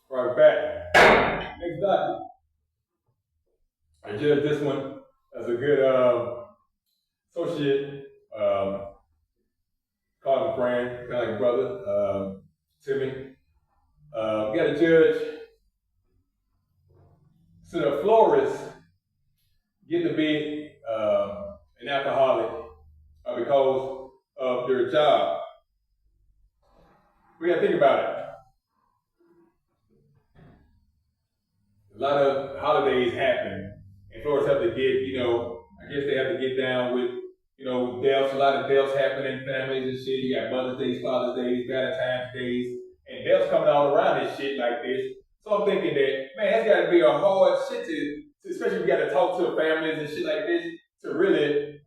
Right back. Next document. I judge this one as a good associate, call him a friend, kind of like a brother, Timmy. We got a judge, so the florist get to be an alcoholic because of their job. We got to think about it. A lot of holidays happen, and florists have to get, I guess they have to get down with, deaths. A lot of deaths happen in families and shit. You got Mother's Days, Father's Days, Valentine's Days, and deaths coming all around this shit like this. So I'm thinking that, man, that's got to be a hard shit especially if you got to talk to families and shit like this, to really, it's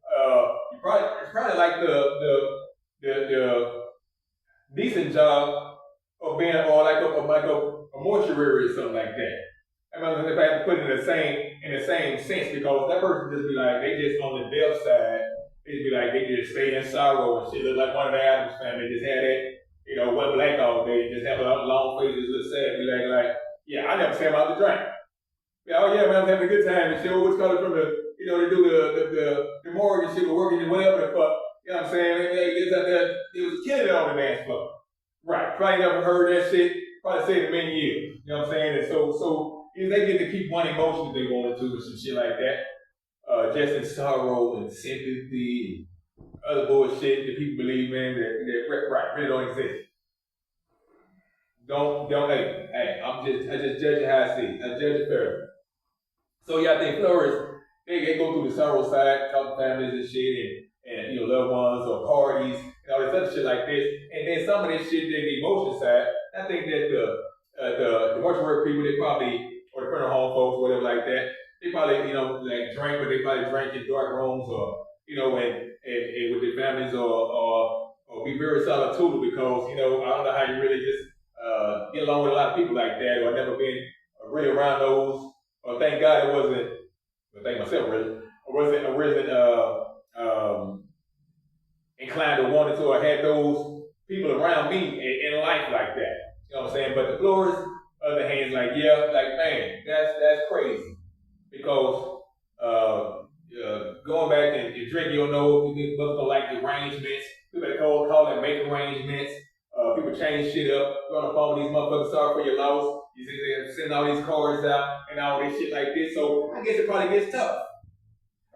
probably like the decent job of being, or like a mortuary or something like that. I mean, if I have to put it in the same sense, because that person just be like, they just on the death side, they be like, they just stay in sorrow and shit. Look like one of the Adams family just had that, one black all day, just have a long face, just look sad, be like, yeah, I never say I'm out to drink. Yeah, oh yeah, man, I'm having a good time and shit. What's coming from they do the morgue and shit, or working and whatever the fuck. You know what I'm saying? It was killing it on the dance floor. Right. Probably never heard that shit. Probably said it in many years. You know what I'm saying? And so they get to keep one emotion if they wanted to, or some shit like that. Just in sorrow and sympathy and other bullshit that people believe in that really don't exist. Don't hey, I just judge it how I see it. I judge it fairly. So yeah, I think florists, they go through the sorrow side, talk to families and shit, and loved ones or parties and all this other shit like this. And then some of this shit, the emotion side, I think that the mortuary people, they probably, or the funeral home folks, whatever like that, they probably, like drink, but they probably drink in dark rooms, or, and with their families, or be very solitudinal, because, I don't know how you really just get along with a lot of people like that, or never been really around those, or thank God it wasn't, well, thank myself really, I wasn't inclined to want to, or had those people around me in life like that. You know what I'm saying? But the florist, on the other hand, is like, yeah, like, man, that's crazy. Because going back and drinking, you don't know if people like the arrangements. People that call and make arrangements. People change shit up. You're on the phone with these motherfuckers, sorry for your loss. You see, they're sending all these cards out and all this shit like this. So I guess it probably gets tough.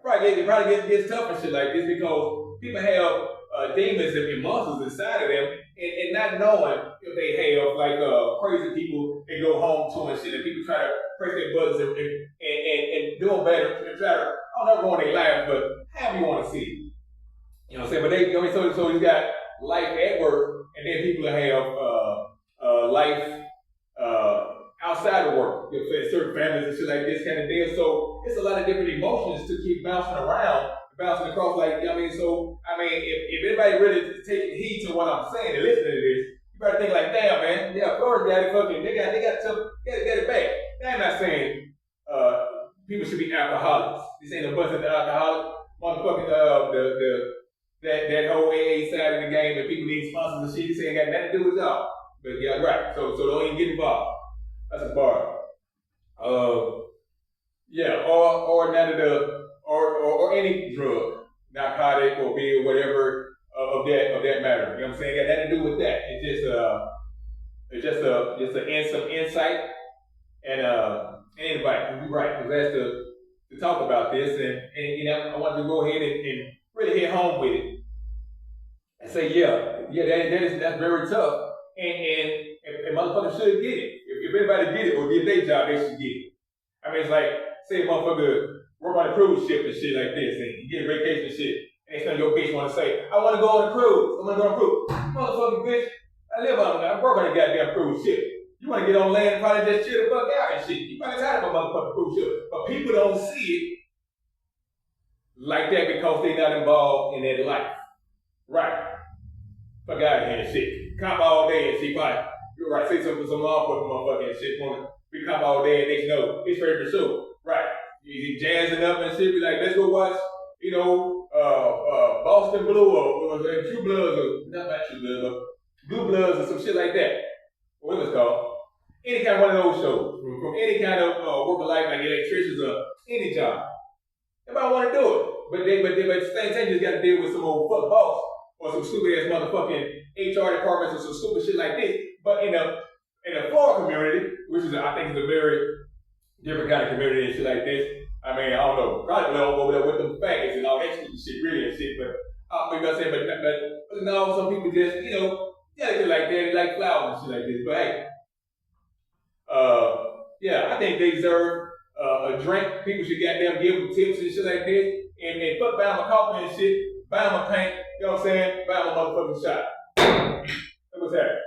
It probably gets tough and shit like this, because people have demons and monsters inside of them, and not knowing if they have like crazy people they go home to and shit, and people try to press their buttons and do them better and try to, I don't know, ruin their life, but however you want to see it. You know what I'm saying? But so you got life at work, and then people that have life outside of work, certain families and shit like this kind of deal. So it's a lot of different emotions to keep bouncing around, bouncing across. If anybody really taking heed to what I'm saying and listening to this, you better think like, damn, man, yeah, Florida got it fucking, they got it bad. Now, I'm not saying people should be alcoholics. This ain't a bunch of the alcoholic motherfucking that whole AA side of the game, that people need sponsors and shit. This ain't got nothing to do with y'all. But yeah, right. So don't even get involved. That's a bar. Or none of or any drug, narcotic or be whatever of that matter. You know what I'm saying? It got nothing to do with that. It's just some insight and invite. You're right, because that's to talk about this, and I want to go ahead and really hit home with it and say, that's very tough, and motherfuckers should get it. If everybody get it or get their job, they should get it. I mean, it's like, say a motherfucker work on a cruise ship and shit like this, and you get a vacation and shit, and some of your bitch want to say, I want to go on a cruise. I want to go on a cruise. Motherfucker, bitch, I work on a goddamn cruise ship. You want to get on land and probably just chill the fuck out and shit. You probably tired of a motherfucking cruise ship. But people don't see it like that because they're not involved in their life. Right. Fuck out of here and shit. Cop all day and shit, probably. You're right, say something to some law enforcement motherfucker and shit. We cop all day and they know it's favorite show. Right. You jazzing up and shit, be like, let's go watch, Boston Blue or True Bloods, or not True Bloods, but Blue Bloods or some shit like that. What it was called. any kind of one of those shows, from any kind of work of life, like electricians or any job. Everybody want to do it, but at the same time, you just got to deal with some old fuck boss or some stupid ass motherfucking HR departments or some stupid shit like this. But in the Florida community, which is I think is a very different kind of community and shit like this. I mean, I don't know, probably over there with them faggots and all that stupid shit, really and shit. But you know what I'm saying? But no, some people just yeah, they just like that, they like flowers and shit like this. But hey, yeah, I think they deserve a drink. People should goddamn give them tips and shit like this. And fuck buy them a coffee and shit, buy them a paint, you know what I'm saying? Buy them a motherfucking shot. What's that?